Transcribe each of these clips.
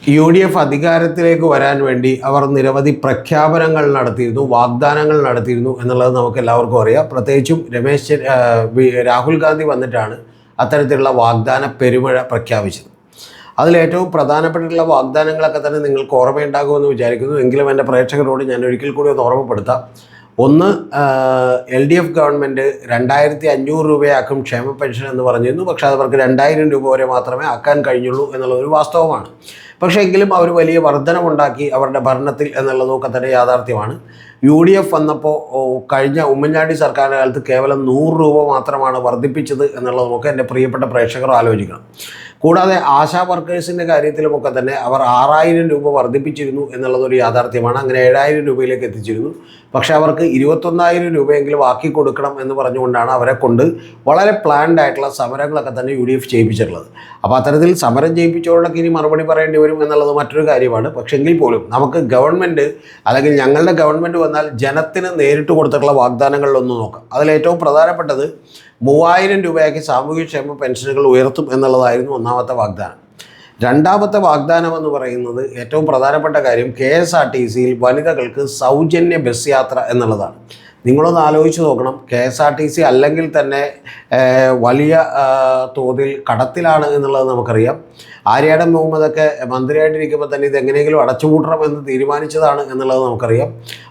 UDF അധികാരത്തിലേക്ക് വരാൻ വേണ്ടി അവർ നിരവധി പ്രഖ്യാപനങ്ങൾ നടത്തിയിരുന്നു, വാഗ്ദാനങ്ങൾ നടത്തിയിരുന്നു എന്നുള്ളത് നമുക്ക് എല്ലാവർക്കും അറിയാം. പ്രത്യേകിച്ചും രാഹുൽ ഗാന്ധി വന്നിട്ടാണ് അത്തരത്തിലുള്ള വാഗ്ദാന പെരുമഴ പ്രഖ്യാപിച്ചത്. അതിലേറ്റവും പ്രധാനപ്പെട്ടിട്ടുള്ള വാഗ്ദാനങ്ങളൊക്കെ തന്നെ നിങ്ങൾക്ക് ഓർമ്മയുണ്ടാകുമെന്ന് വിചാരിക്കുന്നു. എങ്കിലും എൻ്റെ പ്രേക്ഷകരോട് ഞാൻ ഒരിക്കൽ കൂടി ഒന്ന് ഓർമ്മപ്പെടുത്താം. ഒന്ന്, LDF ഗവൺമെൻറ് 2500 രൂപയാക്കും ക്ഷേമ പെൻഷൻ എന്ന് പറഞ്ഞിരുന്നു. പക്ഷേ അവർക്ക് 2000 രൂപ വരെ മാത്രമേ ആക്കാൻ കഴിഞ്ഞുള്ളൂ എന്നുള്ളതൊരു വാസ്തവമാണ്. പക്ഷേ എങ്കിലും അവർ വലിയ വർധനമുണ്ടാക്കി അവരുടെ ഭരണത്തിൽ എന്നുള്ളതൊക്കെ തന്നെ യാഥാർത്ഥ്യമാണ്. UDF വന്നപ്പോൾ കഴിഞ്ഞ ഉമ്മൻചാണ്ടി സർക്കാരിൻ്റെ കാലത്ത് കേവലം 100 രൂപ മാത്രമാണ് വർദ്ധിപ്പിച്ചത് എന്നുള്ളത് നമുക്ക് എൻ്റെ പ്രിയപ്പെട്ട പ്രേക്ഷകർ ആലോചിക്കണം. കൂടാതെ ആശാ വർക്കേഴ്സിൻ്റെ കാര്യത്തിലുമൊക്കെ തന്നെ അവർ 6000 രൂപ വർദ്ധിപ്പിച്ചിരുന്നു എന്നുള്ളതൊരു യാഥാർത്ഥ്യമാണ്. അങ്ങനെ 7000 രൂപയിലേക്ക് എത്തിച്ചിരുന്നു. പക്ഷേ അവർക്ക് 21,000 രൂപയെങ്കിലും ആക്കി കൊടുക്കണം എന്ന് പറഞ്ഞുകൊണ്ടാണ് അവരെ കൊണ്ട് വളരെ പ്ലാൻഡ് ആയിട്ടുള്ള സമരങ്ങളൊക്കെ തന്നെ UDF ചെയ്യിപ്പിച്ചിട്ടുള്ളത്. അപ്പോൾ അത്തരത്തിൽ സമരം ചെയ്യിപ്പിച്ചവരോടൊക്കെ ഇനി മറുപടി പറയേണ്ടി വരും എന്നുള്ളത് മറ്റൊരു കാര്യമാണ്. പക്ഷേ എങ്കിൽ പോലും നമുക്ക് ഗവൺമെൻറ് അല്ലെങ്കിൽ ഞങ്ങളുടെ ഗവൺമെൻറ് വന്നാൽ ജനത്തിന് നേരിട്ട് കൊടുത്തിട്ടുള്ള വാഗ്ദാനങ്ങളിലൊന്ന് നോക്കാം. അതിലേറ്റവും പ്രധാനപ്പെട്ടത് 3000 രൂപയാക്കി സാമൂഹ്യക്ഷേമ പെൻഷനുകൾ ഉയർത്തും എന്നുള്ളതായിരുന്നു ഒന്നാമത്തെ വാഗ്ദാനം. രണ്ടാമത്തെ വാഗ്ദാനം എന്ന് പറയുന്നത് ഏറ്റവും പ്രധാനപ്പെട്ട കാര്യം KSRTCയിൽ വനിതകൾക്ക് സൗജന്യ ബസ് യാത്ര എന്നുള്ളതാണ്. നിങ്ങളൊന്ന് ആലോചിച്ച് നോക്കണം. KSRTC അല്ലെങ്കിൽ തന്നെ വലിയ തോതിൽ കടത്തിലാണ് എന്നുള്ളത് നമുക്കറിയാം. ആര്യാടൻ മുഹമ്മദൊക്കെ മന്ത്രിയായിട്ടിരിക്കുമ്പോൾ തന്നെ ഇത് എങ്ങനെയെങ്കിലും അടച്ചുപൂട്ടണമെന്ന് തീരുമാനിച്ചതാണ് എന്നുള്ളത് നമുക്കറിയാം.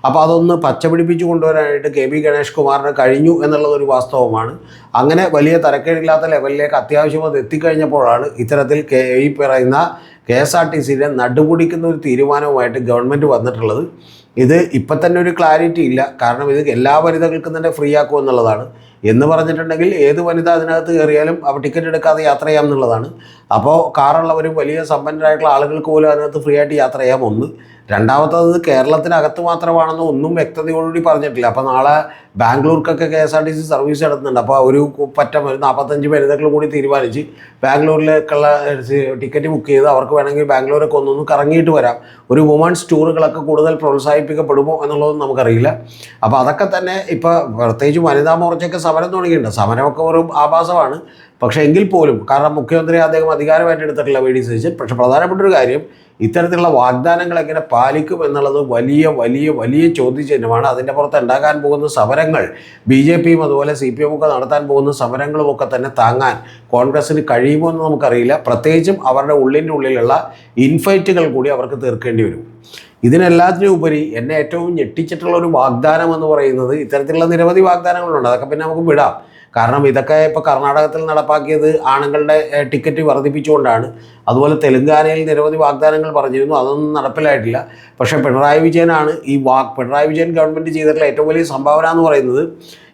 അപ്പോൾ അതൊന്ന് പച്ചപിടിപ്പിച്ച് കൊണ്ടുവരാനായിട്ട് KB ഗണേഷ് കുമാറിന് കഴിഞ്ഞു എന്നുള്ളതൊരു വാസ്തവമാണ്. അങ്ങനെ വലിയ തരക്കേടില്ലാത്ത ലെവലിലേക്ക് അത്യാവശ്യം അത് എത്തിക്കഴിഞ്ഞപ്പോഴാണ് ഇത്തരത്തിൽ ഈ പറയുന്ന KSRTCയുടെ നടുപിടിക്കുന്ന ഒരു തീരുമാനവുമായിട്ട് ഗവൺമെൻറ് വന്നിട്ടുള്ളത്. ഇത് ഇപ്പം തന്നെ ഒരു ക്ലാരിറ്റി ഇല്ല. കാരണം ഇത് എല്ലാ വനിതകൾക്കും തന്നെ ഫ്രീ ആക്കും എന്നുള്ളതാണ്. എന്ന് പറഞ്ഞിട്ടുണ്ടെങ്കിൽ ഏത് വനിത അതിനകത്ത് കയറിയാലും അവർ ടിക്കറ്റ് എടുക്കാതെ യാത്ര ചെയ്യാം എന്നുള്ളതാണ്. അപ്പോൾ കാറുള്ളവരും വലിയ സമ്പന്നരായിട്ടുള്ള ആളുകൾക്ക് പോലും അതിനകത്ത് ഫ്രീ ആയിട്ട് യാത്ര ചെയ്യാം. ഒന്ന്. രണ്ടാമത്തത് കേരളത്തിനകത്ത് മാത്രമാണെന്ന് ഒന്നും വ്യക്തതയോടുകൂടി പറഞ്ഞിട്ടില്ല. അപ്പോൾ നാളെ ബാംഗ്ലൂർക്കൊക്കെ KSRTC സർവീസ് നടത്തുന്നുണ്ട്. അപ്പോൾ ഒരു 45 വനിതകൾ കൂടി തീരുമാനിച്ച് ബാംഗ്ലൂരിലേക്കുള്ള ടിക്കറ്റ് ബുക്ക് ചെയ്ത് അവർക്ക് വേണമെങ്കിൽ ബാംഗ്ലൂരൊക്കെ ഒന്നൊന്ന് കറങ്ങിയിട്ട് വരാം. ഒരു വുമൺസ് ടൂറുകളൊക്കെ കൂടുതൽ പ്രോത്സാഹിപ്പിക്കപ്പെടുമോ എന്നുള്ളതൊന്നും നമുക്കറിയില്ല. അപ്പോൾ അതൊക്കെ തന്നെ ഇപ്പോൾ പ്രത്യേകിച്ച് വനിതാ മോർച്ചയൊക്കെ സമരം തുടങ്ങിയിട്ടുണ്ട്. സമരമൊക്കെ ഒരു ആഭാസമാണ്. പക്ഷേ എങ്കിൽ പോലും കാരണം മുഖ്യമന്ത്രി അദ്ദേഹം അധികാരമായിട്ട് എടുത്തിട്ടില്ല VD സതീശൻ. പക്ഷേ പ്രധാനപ്പെട്ട ഒരു കാര്യം ഇത്തരത്തിലുള്ള വാഗ്ദാനങ്ങൾ എങ്ങനെ പാലിക്കും എന്നുള്ളത് വലിയ വലിയ വലിയ ചോദ്യചിഹ്നമാണ്. അതിൻ്റെ പുറത്ത് ഉണ്ടാകാൻ പോകുന്ന സമരങ്ങൾ BJPയും അതുപോലെ CPM ഒക്കെ നടത്താൻ പോകുന്ന സമരങ്ങളുമൊക്കെ തന്നെ താങ്ങാൻ കോൺഗ്രസ്സിന് കഴിയുമോ എന്ന് നമുക്കറിയില്ല. പ്രത്യേകിച്ചും അവരുടെ ഉള്ളിലുള്ള ഇൻഫൈറ്റുകൾ കൂടി അവർക്ക് തീർക്കേണ്ടി വരും. ഇതിനെല്ലാത്തിനും ഉപരി എന്നെ ഏറ്റവും ഞെട്ടിച്ചിട്ടുള്ള ഒരു വാഗ്ദാനം എന്ന് പറയുന്നത് ഇത്തരത്തിലുള്ള നിരവധി വാഗ്ദാനങ്ങളുണ്ട്. അതൊക്കെ പിന്നെ നമുക്ക് വിടാം. കാരണം ഇതൊക്കെ ഇപ്പോൾ കർണാടകത്തിൽ നടപ്പാക്കിയത് ആണുങ്ങളുടെ ടിക്കറ്റ് വർദ്ധിപ്പിച്ചുകൊണ്ടാണ്. അതുപോലെ തെലങ്കാനയിൽ നിരവധി വാഗ്ദാനങ്ങൾ പറഞ്ഞിരുന്നു, അതൊന്നും നടപ്പിലായിട്ടില്ല. പക്ഷേ പിണറായി വിജയനാണ് പിണറായി വിജയൻ ഗവൺമെൻറ് ചെയ്തിട്ടുള്ള ഏറ്റവും വലിയ സംഭാവന എന്ന് പറയുന്നത്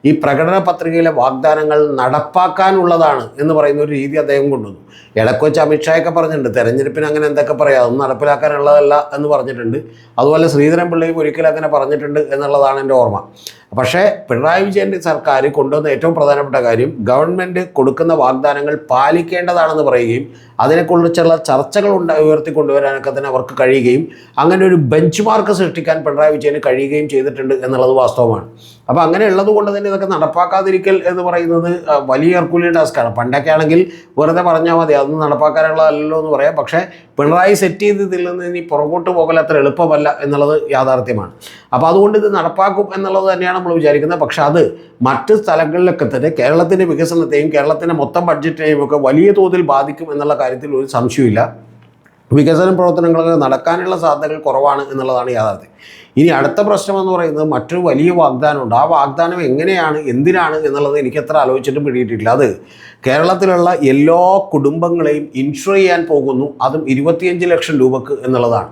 ഈ പ്രകടന പത്രികയിലെ വാഗ്ദാനങ്ങൾ നടപ്പാക്കാനുള്ളതാണ് എന്ന് പറയുന്ന ഒരു രീതി അദ്ദേഹം കൊണ്ടുവന്നു. ഇടയ്ക്ക് വെച്ച് അമിത്ഷായൊക്കെ പറഞ്ഞിട്ടുണ്ട് തെരഞ്ഞെടുപ്പിന് അങ്ങനെ എന്തൊക്കെ പറയാം, അതൊന്നും നടപ്പിലാക്കാനുള്ളതല്ല എന്ന് പറഞ്ഞിട്ടുണ്ട്. അതുപോലെ ശ്രീധരൻ പിള്ളയും ഒരിക്കലും അങ്ങനെ പറഞ്ഞിട്ടുണ്ട് എന്നുള്ളതാണ് എൻ്റെ ഓർമ്മ. പക്ഷേ പിണറായി വിജയൻ്റെ സർക്കാർ കൊണ്ടുവന്ന ഏറ്റവും പ്രധാനപ്പെട്ട കാര്യം ഗവൺമെൻറ് കൊടുക്കുന്ന വാഗ്ദാനങ്ങൾ പാലിക്കേണ്ടതാണെന്ന് പറയുകയും അതിനെക്കുറിച്ചുള്ള ചർച്ചകൾ ഉയർത്തിക്കൊണ്ടുവരാനൊക്കെ തന്നെ അവർക്ക് കഴിയുകയും അങ്ങനെ ഒരു ബെഞ്ച് മാർക്ക് സൃഷ്ടിക്കാൻ പിണറായി വിജയന് കഴിയുകയും ചെയ്തിട്ടുണ്ട് എന്നുള്ളത് വാസ്തവമാണ്. അപ്പോൾ അങ്ങനെ ഉള്ളത് കൊണ്ട് തന്നെ ഇതൊക്കെ നടപ്പാക്കാതിരിക്കൽ എന്ന് പറയുന്നത് വലിയ ഹെർക്കുലിയൻ ടാസ്ക്കാണ്. പണ്ടൊക്കെ ആണെങ്കിൽ വെറുതെ പറഞ്ഞാൽ മതി, അതൊന്നും നടപ്പാക്കാനുള്ളതല്ലോ എന്ന് പറയാം. പക്ഷേ പിണറായി സെറ്റ് ചെയ്തതിൽ നിന്ന് ഇനി പുറകോട്ട് പോകൽ അത്ര എളുപ്പമല്ല എന്നുള്ളത് യാഥാർത്ഥ്യമാണ്. അപ്പോൾ അതുകൊണ്ട് ഇത് നടപ്പാക്കും എന്നുള്ളത് തന്നെയാണ് നമ്മൾ വിചാരിക്കുന്നത്. പക്ഷെ അത് മറ്റ് സ്ഥലങ്ങളിലൊക്കെ തന്നെ കേരളത്തിൻ്റെ വികസനത്തെയും കേരളത്തിൻ്റെ മൊത്തം ബഡ്ജറ്റിനെയും ഒക്കെ വലിയ തോതിൽ ബാധിക്കും എന്നുള്ള കാര്യത്തിൽ ഒരു സംശയമില്ല. വികസന പ്രവർത്തനങ്ങളൊക്കെ നടക്കാനുള്ള സാധ്യതകൾ കുറവാണ് എന്നുള്ളതാണ് യാഥാർത്ഥ്യം. ഇനി അടുത്ത പ്രശ്നം എന്ന് പറയുന്നത് മറ്റൊരു വലിയ വാഗ്ദാനമുണ്ട്. ആ വാഗ്ദാനം എങ്ങനെയാണ്, എന്തിനാണ് എന്നുള്ളത് എനിക്കത്ര ആലോചിച്ചിട്ട് പിടിയിട്ടില്ല. അത് കേരളത്തിലുള്ള എല്ലാ കുടുംബങ്ങളെയും ഇൻഷുർ ചെയ്യാൻ പോകുന്നു, അതും 25 ലക്ഷം രൂപക്ക് എന്നുള്ളതാണ്.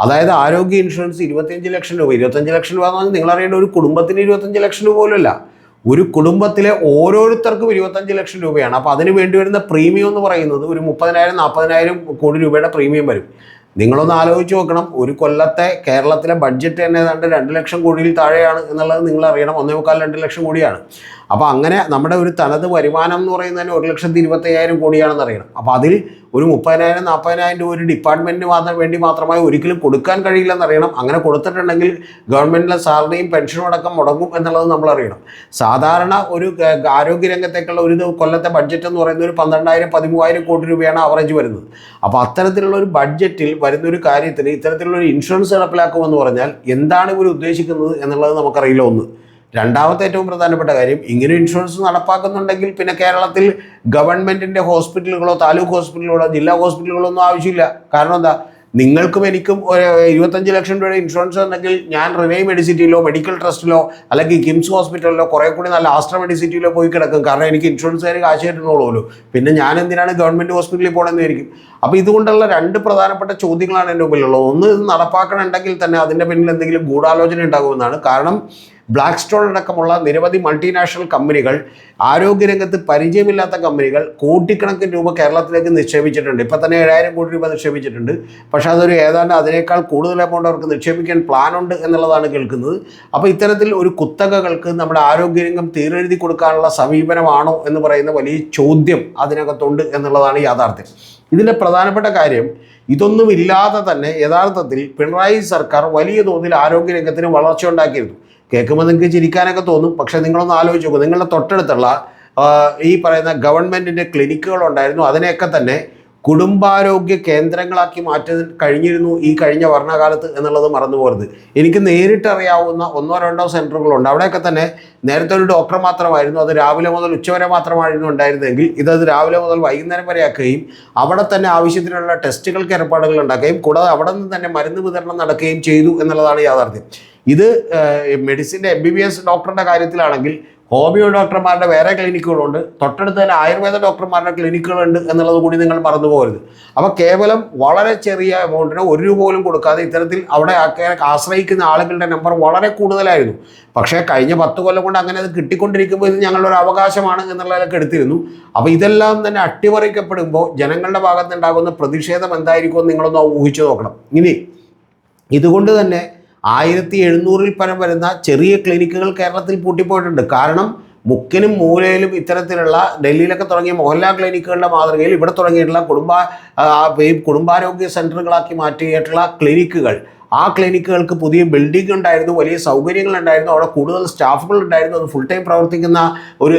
അതായത് ആരോഗ്യ ഇൻഷുറൻസ് 25 ലക്ഷം രൂപ. 25 ലക്ഷം രൂപ എന്ന് പറഞ്ഞാൽ നിങ്ങളറിയേണ്ട ഒരു കുടുംബത്തിന് 25 ലക്ഷം രൂപ പോലുമല്ല, ഒരു കുടുംബത്തിലെ ഓരോരുത്തർക്കും 25 ലക്ഷം രൂപയാണ്. അപ്പോൾ അതിന് വേണ്ടി വരുന്ന പ്രീമിയം എന്ന് പറയുന്നത് ഒരു 30,000-40,000 കോടി രൂപയുടെ പ്രീമിയം വരും. നിങ്ങളൊന്ന് ആലോചിച്ച് നോക്കണം. ഒരു കൊല്ലത്തെ കേരളത്തിലെ ബഡ്ജറ്റ് തന്നെ ഏതാണ്ട് 2 ലക്ഷം കോടിയിൽ താഴെയാണ് എന്നുള്ളത് നിങ്ങൾ അറിയണം. 1.25-2 ലക്ഷം കോടിയാണ്. അപ്പോൾ അങ്ങനെ നമ്മുടെ ഒരു തനത് വരുമാനം എന്ന് പറയുന്നത് തന്നെ 1,25,000 കോടിയാണെന്ന് അറിയണം. അപ്പോൾ അതിൽ ഒരു 30,000-40,000 രൂപ ഒരു ഡിപ്പാർട്ട്മെൻറ്റിന് വേണ്ടി മാത്രമായി ഒരിക്കലും കൊടുക്കാൻ കഴിയില്ലെന്നറിയണം. അങ്ങനെ കൊടുത്തിട്ടുണ്ടെങ്കിൽ ഗവൺമെൻറ്റിലെ സാലറിയും പെൻഷനും അടക്കം മുടങ്ങും എന്നുള്ളത് നമ്മൾ അറിയണം. സാധാരണ ഒരു ആരോഗ്യരംഗത്തേക്കുള്ള ഒരു കൊല്ലത്തെ ബഡ്ജറ്റ് എന്ന് പറയുന്നത് ഒരു 12,000-13,000 കോടി രൂപയാണ് ആവറേജ് വരുന്നത്. അപ്പോൾ അത്തരത്തിലുള്ള ഒരു ബഡ്ജറ്റിൽ വരുന്നൊരു കാര്യത്തിന് ഇത്തരത്തിലുള്ള ഒരു ഇൻഷുറൻസ് നടപ്പിലാക്കുമെന്ന് പറഞ്ഞാൽ എന്താണ് ഇവർ ഉദ്ദേശിക്കുന്നത് എന്നുള്ളത് നമുക്കറിയില്ല. ഒന്ന്. രണ്ടാമത്തെ ഏറ്റവും പ്രധാനപ്പെട്ട കാര്യം, ഇങ്ങനെ ഇൻഷുറൻസ് നടപ്പാക്കുന്നുണ്ടെങ്കിൽ പിന്നെ കേരളത്തിൽ ഗവൺമെൻറ്റിൻ്റെ ഹോസ്പിറ്റലുകളോ താലൂക്ക് ഹോസ്പിറ്റലുകളോ ജില്ലാ ഹോസ്പിറ്റലുകളോ ഒന്നും ആവശ്യമില്ല. കാരണം എന്താ, നിങ്ങൾക്കും എനിക്കും ഒരു 25 ലക്ഷം രൂപയുടെ ഇൻഷുറൻസ് ഉണ്ടെങ്കിൽ ഞാൻ റിനൈ മെഡിസിറ്റിയിലോ മെഡിക്കൽ ട്രസ്റ്റിലോ അല്ലെങ്കിൽ കിംസ് ഹോസ്പിറ്റലിലോ കുറേ കൂടി നല്ല ആസ്ട്ര മെഡിസിറ്റിയിലോ പോയി കിടക്കും. കാരണം എനിക്ക് ഇൻഷുറൻസുകാർ കാശ് തരുന്നുള്ളൂ. പിന്നെ ഞാൻ എന്തിനാണ് ഗവൺമെൻറ് ഹോസ്പിറ്റലിൽ പോകണമെന്നായിരിക്കും. അപ്പോൾ ഇതുകൊണ്ടുള്ള രണ്ട് പ്രധാനപ്പെട്ട ചോദ്യങ്ങളാണ് എൻ്റെ മുമ്പിലുള്ളത്. ഒന്ന്, ഇത് നടപ്പാക്കണമെങ്കിൽ തന്നെ അതിൻ്റെ പിന്നിൽ എന്തെങ്കിലും ഗൂഢാലോചന ഉണ്ടാകുമെന്നാണ്. കാരണം ബ്ലാക്ക് സ്റ്റോൺ അടക്കമുള്ള നിരവധി മൾട്ടിനാഷണൽ കമ്പനികൾ, ആരോഗ്യരംഗത്ത് പരിചയമില്ലാത്ത കമ്പനികൾ കോടിക്കണക്കിന് രൂപ കേരളത്തിലേക്ക് നിക്ഷേപിച്ചിട്ടുണ്ട്. ഇപ്പം തന്നെ 7,000 കോടി രൂപ നിക്ഷേപിച്ചിട്ടുണ്ട്. പക്ഷേ അതൊരു ഏതാണ്ട് അതിനേക്കാൾ കൂടുതൽ എമൗണ്ട് അവർക്ക് നിക്ഷേപിക്കാൻ പ്ലാനുണ്ട് എന്നുള്ളതാണ് കേൾക്കുന്നത്. അപ്പോൾ ഇത്തരത്തിൽ ഒരു കുത്തകകൾക്ക് നമ്മുടെ ആരോഗ്യരംഗം തീരെഴുതി കൊടുക്കാനുള്ള സമീപനമാണോ എന്ന് പറയുന്ന വലിയ ചോദ്യം അതിനകത്തുണ്ട് എന്നുള്ളതാണ് യാഥാർത്ഥ്യം. ഇതിൻ്റെ പ്രധാനപ്പെട്ട കാര്യം, ഇതൊന്നുമില്ലാതെ തന്നെ യഥാർത്ഥത്തിൽ പിണറായി സർക്കാർ വലിയ തോതിൽ ആരോഗ്യരംഗത്തിന് വളർച്ച ഉണ്ടാക്കിയിരുന്നു. കേൾക്കുമ്പോൾ നിങ്ങൾക്ക് ചിരിക്കാനൊക്കെ തോന്നും. പക്ഷേ നിങ്ങളൊന്ന് ആലോചിച്ച് നോക്കും, നിങ്ങളുടെ തൊട്ടടുത്തുള്ള ഈ പറയുന്ന ഗവൺമെൻറ്റിൻ്റെ ക്ലിനിക്കുകളുണ്ടായിരുന്നു. അതിനെയൊക്കെ തന്നെ കുടുംബാരോഗ്യ കേന്ദ്രങ്ങളാക്കി മാറ്റാൻ കഴിഞ്ഞിരുന്നു ഈ കഴിഞ്ഞ ഭരണകാലത്ത് എന്നുള്ളത് മറന്നു പോകരുത്. എനിക്ക് നേരിട്ടറിയാവുന്ന 1-2 സെൻറ്ററുകളുണ്ട്. അവിടെയൊക്കെ തന്നെ നേരത്തെ ഒരു ഡോക്ടർ മാത്രമായിരുന്നു, അത് രാവിലെ മുതൽ ഉച്ചവരെ മാത്രമായിരുന്നു ഉണ്ടായിരുന്നെങ്കിൽ ഇതത് രാവിലെ മുതൽ വൈകുന്നേരം വരെ ആക്കുകയും അവിടെ തന്നെ ആവശ്യത്തിനുള്ള ടെസ്റ്റുകൾക്ക് ഏർപ്പാടുകൾ ഉണ്ടാക്കുകയും കൂടാതെ അവിടെ നിന്ന് തന്നെ മരുന്ന് വിതരണം നടക്കുകയും ചെയ്തു എന്നുള്ളതാണ് യാഥാർത്ഥ്യം. ഇത് മെഡിസിൻ്റെ MBBS ഡോക്ടറുടെ കാര്യത്തിലാണെങ്കിൽ ഹോമിയോ ഡോക്ടർമാരുടെ വേറെ ക്ലിനിക്കുകളുണ്ട്, തൊട്ടടുത്ത് തന്നെ ആയുർവേദ ഡോക്ടർമാരുടെ ക്ലിനിക്കുകളുണ്ട് എന്നുള്ളത് കൂടി നിങ്ങൾ മറന്നു പോകരുത്. അപ്പോൾ കേവലം വളരെ ചെറിയ എമൗണ്ടിന് 1 രൂപ പോലും കൊടുക്കാതെ ഇത്തരത്തിൽ അവിടെ ആശ്രയിക്കുന്ന ആളുകളുടെ നമ്പർ വളരെ കൂടുതലായിരുന്നു. പക്ഷേ കഴിഞ്ഞ 10 കൊല്ലം കൊണ്ട് അങ്ങനെ അത് കിട്ടിക്കൊണ്ടിരിക്കുമ്പോൾ ഇത് ഞങ്ങളുടെ ഒരു അവകാശമാണ് എന്നുള്ളതിലൊക്കെ എടുത്തിരുന്നു. അപ്പോൾ ഇതെല്ലാം തന്നെ അട്ടിമറിക്കപ്പെടുമ്പോൾ ജനങ്ങളുടെ ഭാഗത്തുണ്ടാകുന്ന പ്രതിഷേധം എന്തായിരിക്കുമെന്ന് നിങ്ങളൊന്ന് ഊഹിച്ചു നോക്കണം. ഇനി ഇതുകൊണ്ട് തന്നെ 1,700-ൽ പരം വരുന്ന ചെറിയ ക്ലിനിക്കുകൾ കേരളത്തിൽ പൂട്ടിപ്പോയിട്ടുണ്ട്. കാരണം മുക്കിനും മൂലയിലും ഇത്തരത്തിലുള്ള ഡൽഹിയിലൊക്കെ തുടങ്ങിയ മോഹൻലാൽ ക്ലിനിക്കുകളുടെ മാതൃകയിൽ ഇവിടെ തുടങ്ങിയിട്ടുള്ള കുടുംബാരോഗ്യ സെൻ്ററുകളാക്കി മാറ്റിയിട്ടുള്ള ക്ലിനിക്കുകൾ, ആ ക്ലിനിക്കുകൾക്ക് പുതിയ ബിൽഡിംഗ് ഉണ്ടായിരുന്നു, വലിയ സൗകര്യങ്ങളുണ്ടായിരുന്നു, അവിടെ കൂടുതൽ സ്റ്റാഫുകൾ ഉണ്ടായിരുന്നു, അത് ഫുൾ ടൈം പ്രവർത്തിക്കുന്ന ഒരു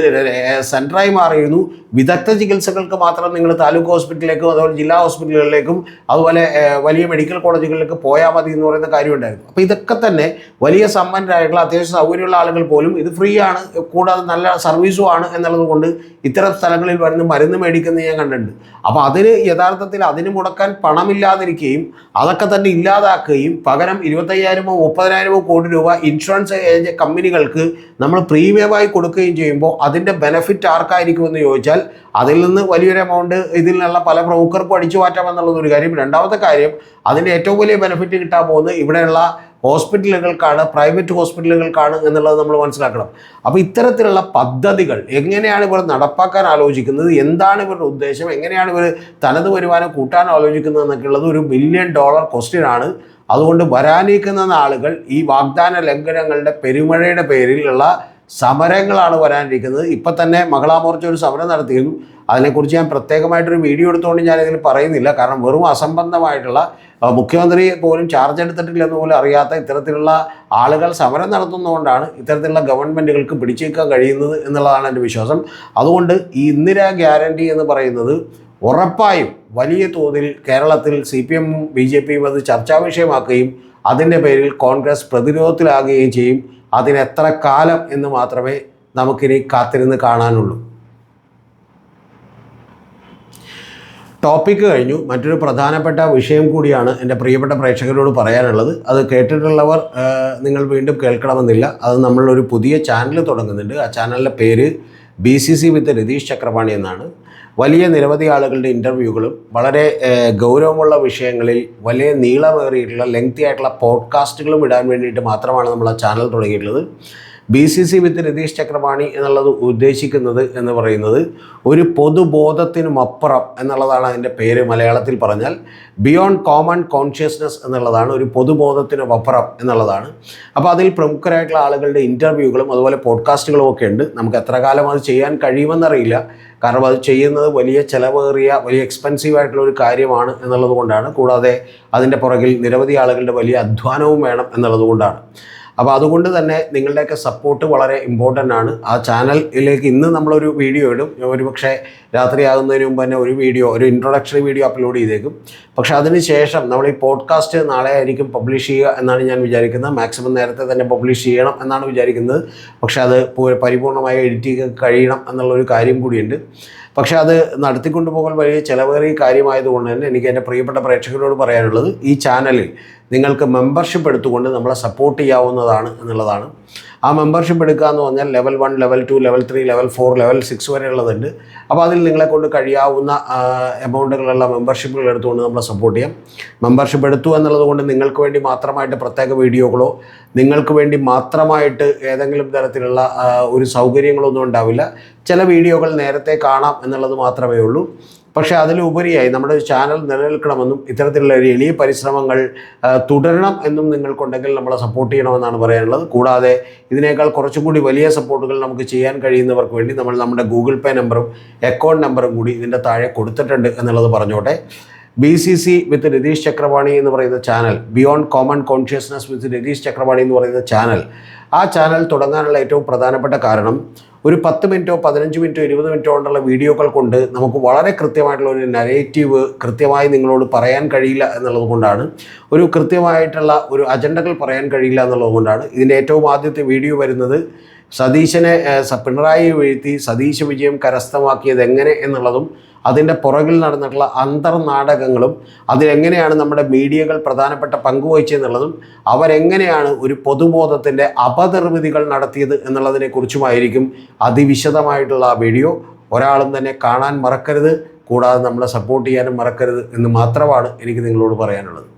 സെൻ്ററായി മാറിയിരുന്നു. വിദഗ്ധ ചികിത്സകൾക്ക് മാത്രം നിങ്ങൾ താലൂക്ക് ഹോസ്പിറ്റലിലേക്കും അതുപോലെ ജില്ലാ ഹോസ്പിറ്റലുകളിലേക്കും അതുപോലെ വലിയ മെഡിക്കൽ കോളേജുകളിലേക്ക് പോയാൽ മതി എന്ന് പറയുന്ന കാര്യമുണ്ടായിരുന്നു. അപ്പോൾ ഇതൊക്കെ തന്നെ വലിയ സമ്പന്നരായിട്ടുള്ള അത്യാവശ്യം സൗകര്യമുള്ള ആളുകൾ പോലും ഇത് ഫ്രീ ആണ്, കൂടാതെ നല്ല സർവീസും ആണ് എന്നുള്ളത് കൊണ്ട് ഇത്തരം സ്ഥലങ്ങളിൽ വരുന്ന മരുന്ന് മേടിക്കുന്നത് ഞാൻ കണ്ടിട്ടുണ്ട്. അപ്പോൾ അതിന് യഥാർത്ഥത്തിൽ അതിന് മുടക്കാൻ പണമില്ലാതിരിക്കുകയും അതൊക്കെ തന്നെ ഇല്ലാതാക്കുകയും പകരം 25,000-ഓ 30,000-ഓ കോടി രൂപ ഇൻഷുറൻസ് കമ്പനികൾക്ക് നമ്മൾ പ്രീമിയമായി കൊടുക്കുകയും ചെയ്യുമ്പോൾ അതിൻ്റെ ബെനിഫിറ്റ് ആർക്കായിരിക്കുമെന്ന് ചോദിച്ചാൽ അതിൽ നിന്ന് വലിയൊരു എമൗണ്ട് ഇതിൽ നിന്നുള്ള പല ബ്രോക്കർക്കും അടിച്ചു മാറ്റാമെന്നുള്ളതൊരു കാര്യം. രണ്ടാമത്തെ കാര്യം, അതിൻ്റെ ഏറ്റവും വലിയ ബെനിഫിറ്റ് കിട്ടാൻ പോകുന്നത് ഇവിടെയുള്ള ഹോസ്പിറ്റലുകൾക്കാണ്, പ്രൈവറ്റ് ഹോസ്പിറ്റലുകൾക്കാണ് എന്നുള്ളത് നമ്മൾ മനസ്സിലാക്കണം. അപ്പോൾ ഇത്തരത്തിലുള്ള പദ്ധതികൾ എങ്ങനെയാണ് ഇവർ നടപ്പാക്കാൻ ആലോചിക്കുന്നത്, എന്താണ് ഇവരുടെ ഉദ്ദേശം, എങ്ങനെയാണ് ഇവർ തനത് വരുമാനം കൂട്ടാൻ ആലോചിക്കുന്നത് എന്നൊക്കെ ഉള്ളത് ഒരു $1 ബില്യൺ ക്വസ്റ്റ്യൻ ആണ്. അതുകൊണ്ട് വരാനിരിക്കുന്ന ആളുകൾ ഈ വാഗ്ദാന ലംഘനങ്ങളുടെ പെരുമഴയുടെ പേരിലുള്ള സമരങ്ങളാണ് വരാനിരിക്കുന്നത്. ഇപ്പം തന്നെ മഹിളാ മോർച്ച ഒരു സമരം നടത്തിയിരുന്നു. അതിനെക്കുറിച്ച് ഞാൻ പ്രത്യേകമായിട്ടൊരു വീഡിയോ എടുത്തുകൊണ്ട് ഞാനിതിൽ പറയുന്നില്ല. കാരണം വെറും അസംബന്ധമായിട്ടുള്ള, മുഖ്യമന്ത്രി പോലും ചാർജ് എടുത്തിട്ടില്ലെന്ന് പോലും അറിയാത്ത ഇത്തരത്തിലുള്ള ആളുകൾ സമരം നടത്തുന്നതുകൊണ്ടാണ് ഇത്തരത്തിലുള്ള ഗവൺമെൻറ്റുകൾക്ക് പിടിച്ചേക്കാൻ കഴിയുന്നത് എന്നുള്ളതാണ് എൻ്റെ വിശ്വാസം. അതുകൊണ്ട് ഈ ഇന്ദിരാ ഗ്യാരണ്ടി എന്ന് പറയുന്നത് ഉറപ്പായും വലിയ തോതിൽ കേരളത്തിൽ CPM-ഉം BJP-യും അത് ചർച്ചാ വിഷയമാക്കുകയും അതിൻ്റെ പേരിൽ കോൺഗ്രസ് പ്രതിരോധത്തിലാകുകയും ചെയ്യും. അതിനെത്ര കാലം എന്ന് മാത്രമേ നമുക്കിനി കാത്തിരുന്ന് കാണാനുള്ളൂ. ടോപ്പിക്ക് കഴിഞ്ഞു. മറ്റൊരു പ്രധാനപ്പെട്ട വിഷയം കൂടിയാണ് എൻ്റെ പ്രിയപ്പെട്ട പ്രേക്ഷകരോട് പറയാനുള്ളത്. അത് കേട്ടിട്ടുള്ളവർ നിങ്ങൾ വീണ്ടും കേൾക്കണമെന്നില്ല. അത് നമ്മളൊരു പുതിയ ചാനൽ തുടങ്ങുന്നുണ്ട്. ആ ചാനലിൻ്റെ പേര് BCC വിത്ത് രതീഷ് ചക്രപാണി എന്നാണ്. വലിയ നിരവധി ആളുകളുടെ ഇൻ്റർവ്യൂകളും വളരെ ഗൗരവമുള്ള വിഷയങ്ങളിൽ വലിയ നീളമേറിയിട്ടുള്ള ലെങ്തി ആയിട്ടുള്ള പോഡ്കാസ്റ്റുകളും ഇടാൻ വേണ്ടിയിട്ട് മാത്രമാണ് നമ്മൾ ആ ചാനൽ തുടങ്ങിയിട്ടുള്ളത്. BCC വിത്ത് രതീഷ് ചക്രപാണി എന്നുള്ളത് ഉദ്ദേശിക്കുന്നത് എന്ന് പറയുന്നത് ഒരു പൊതുബോധത്തിനുമപ്പുറം എന്നുള്ളതാണ് അതിൻ്റെ പേര്. മലയാളത്തിൽ പറഞ്ഞാൽ ബിയോണ്ട് കോമൺ കോൺഷ്യസ്നസ് എന്നുള്ളതാണ്, ഒരു പൊതുബോധത്തിനുമപ്പുറം എന്നുള്ളതാണ്. അപ്പോൾ അതിൽ പ്രമുഖരായിട്ടുള്ള ആളുകളുടെ ഇൻ്റർവ്യൂകളും അതുപോലെ പോഡ്കാസ്റ്റുകളും ഒക്കെ ഉണ്ട്. നമുക്ക് എത്ര കാലം അത് ചെയ്യാൻ കഴിയുമെന്നറിയില്ല, കാരണം അത് ചെയ്യുന്നത് വലിയ ചിലവേറിയ വലിയ എക്സ്പെൻസീവ് ആയിട്ടുള്ള ഒരു കാര്യമാണ് എന്നുള്ളത് കൊണ്ടാണ്. കൂടാതെ അതിൻ്റെ പുറകിൽ നിരവധി ആളുകളുടെ വലിയ അധ്വാനവും വേണം എന്നുള്ളത് കൊണ്ടാണ്. അപ്പോൾ അതുകൊണ്ട് തന്നെ നിങ്ങളുടെയൊക്കെ സപ്പോർട്ട് വളരെ ഇമ്പോർട്ടൻ്റ് ആണ്. ആ ചാനലിലേക്ക് ഇന്ന് നമ്മളൊരു വീഡിയോ ഇടും, ഒരുപക്ഷെ രാത്രിയാകുന്നതിന് മുമ്പ് തന്നെ ഒരു ഇൻട്രൊഡക്ഷറി വീഡിയോ അപ്ലോഡ് ചെയ്തേക്കും. പക്ഷേ അതിന് ശേഷം നമ്മൾ ഈ പോഡ്കാസ്റ്റ് നാളെ ആയിരിക്കും പബ്ലിഷ് ചെയ്യുക എന്നാണ് ഞാൻ വിചാരിക്കുന്നത്. മാക്സിമം നേരത്തെ തന്നെ പബ്ലിഷ് ചെയ്യണം എന്നാണ് വിചാരിക്കുന്നത്. പക്ഷേ അത് പരിപൂർണമായി എഡിറ്റ് ചെയ്ത് കഴിയണം എന്നുള്ളൊരു കാര്യം കൂടിയുണ്ട്. പക്ഷേ അത് നടത്തിക്കൊണ്ടു പോകാൻ വലിയ ചിലവേറിയ കാര്യമായതുകൊണ്ട് തന്നെ എനിക്ക് എൻ്റെ പ്രിയപ്പെട്ട പ്രേക്ഷകരോട് പറയാനുള്ളത്, ഈ ചാനലിൽ നിങ്ങൾക്ക് മെമ്പർഷിപ്പ് എടുത്തുകൊണ്ട് നമ്മളെ സപ്പോർട്ട് ചെയ്യാവുന്നതാണ് എന്നുള്ളതാണ്. ആ മെമ്പർഷിപ്പ് എടുക്കുക എന്ന് പറഞ്ഞാൽ level 1, level 2, level 3, level 4, level 6 വരെ ഉള്ളതുണ്ട്. അപ്പോൾ അതിൽ നിങ്ങളെ കൊണ്ട് കഴിയാവുന്ന എമൗണ്ടുകളുള്ള മെമ്പർഷിപ്പുകൾ എടുത്തുകൊണ്ട് നമ്മളെ സപ്പോർട്ട് ചെയ്യാം. മെമ്പർഷിപ്പ് എടുത്തു എന്നുള്ളത് കൊണ്ട് നിങ്ങൾക്ക് വേണ്ടി മാത്രമായിട്ട് പ്രത്യേക വീഡിയോകളോ നിങ്ങൾക്ക് വേണ്ടി മാത്രമായിട്ട് ഏതെങ്കിലും തരത്തിലുള്ള ഒരു സൗകര്യങ്ങളൊന്നും ഉണ്ടാവില്ല. ചില വീഡിയോകൾ നേരത്തെ കാണാം എന്നുള്ളത് മാത്രമേ ഉള്ളൂ. പക്ഷേ അതിലുപരിയായി നമ്മുടെ ചാനൽ നിലനിൽക്കണമെന്നും ഇത്തരത്തിലുള്ള ഒരു എളിയ പരിശ്രമങ്ങൾ തുടരണം എന്നും നിങ്ങൾക്കുണ്ടെങ്കിൽ നമ്മളെ സപ്പോർട്ട് ചെയ്യണമെന്നാണ് പറയാനുള്ളത്. കൂടാതെ ഇതിനേക്കാൾ കുറച്ചും കൂടി വലിയ സപ്പോർട്ടുകൾ നമുക്ക് ചെയ്യാൻ കഴിയുന്നവർക്ക് വേണ്ടി നമ്മൾ നമ്മുടെ ഗൂഗിൾ പേ നമ്പറും അക്കൗണ്ട് നമ്പറും കൂടി ഇതിൻ്റെ താഴെ കൊടുത്തിട്ടുണ്ട് എന്നുള്ളത് പറഞ്ഞോട്ടെ. BCC വിത്ത് രതീഷ് ചക്രപാണി എന്ന് പറയുന്ന ചാനൽ, ബിയോണ്ട് കോമൺ കോൺഷ്യസ്നസ് വിത്ത് രതീഷ് ചക്രപാണി എന്ന് പറയുന്ന ചാനൽ, ആ ചാനൽ തുടങ്ങാനുള്ള ഏറ്റവും പ്രധാനപ്പെട്ട കാരണം ഒരു 10 മിനിറ്റോ 15 മിനിറ്റോ 20 മിനിറ്റോ കൊണ്ടുള്ള വീഡിയോകൾ കൊണ്ട് നമുക്ക് വളരെ കൃത്യമായിട്ടുള്ള ഒരു നരേറ്റീവ് കൃത്യമായി നിങ്ങളോട് പറയാൻ കഴിയില്ല എന്നുള്ളത് കൊണ്ടാണ്. ഒരു കൃത്യമായിട്ടുള്ള ഒരു അജണ്ടകൾ പറയാൻ കഴിയില്ല എന്നുള്ളത് കൊണ്ടാണ്. ഇതിൻ്റെ ഏറ്റവും ആദ്യത്തെ വീഡിയോ വരുന്നത് സതീശനെ പിണറായി വീഴ്ത്തി സതീശ വിജയം കരസ്ഥമാക്കിയത് എങ്ങനെ എന്നുള്ളതും അതിൻ്റെ പുറകിൽ നടന്നിട്ടുള്ള അന്തർനാടകങ്ങളും അതിലെങ്ങനെയാണ് നമ്മുടെ മീഡിയകൾ പ്രധാനപ്പെട്ട പങ്കുവഹിച്ചെന്നുള്ളതും അവരെങ്ങനെയാണ് ഒരു പൊതുബോധത്തിൻ്റെ അപനിർമ്മിതികൾ നടത്തിയത് എന്നുള്ളതിനെക്കുറിച്ചുമായിരിക്കും അതിവിശദമായിട്ടുള്ള ആ വീഡിയോ. ഒരാളും തന്നെ കാണാൻ മറക്കരുത്, കൂടാതെ നമ്മളെ സപ്പോർട്ട് ചെയ്യാനും മറക്കരുത് എന്ന് മാത്രമാണ് എനിക്ക് നിങ്ങളോട് പറയാനുള്ളത്.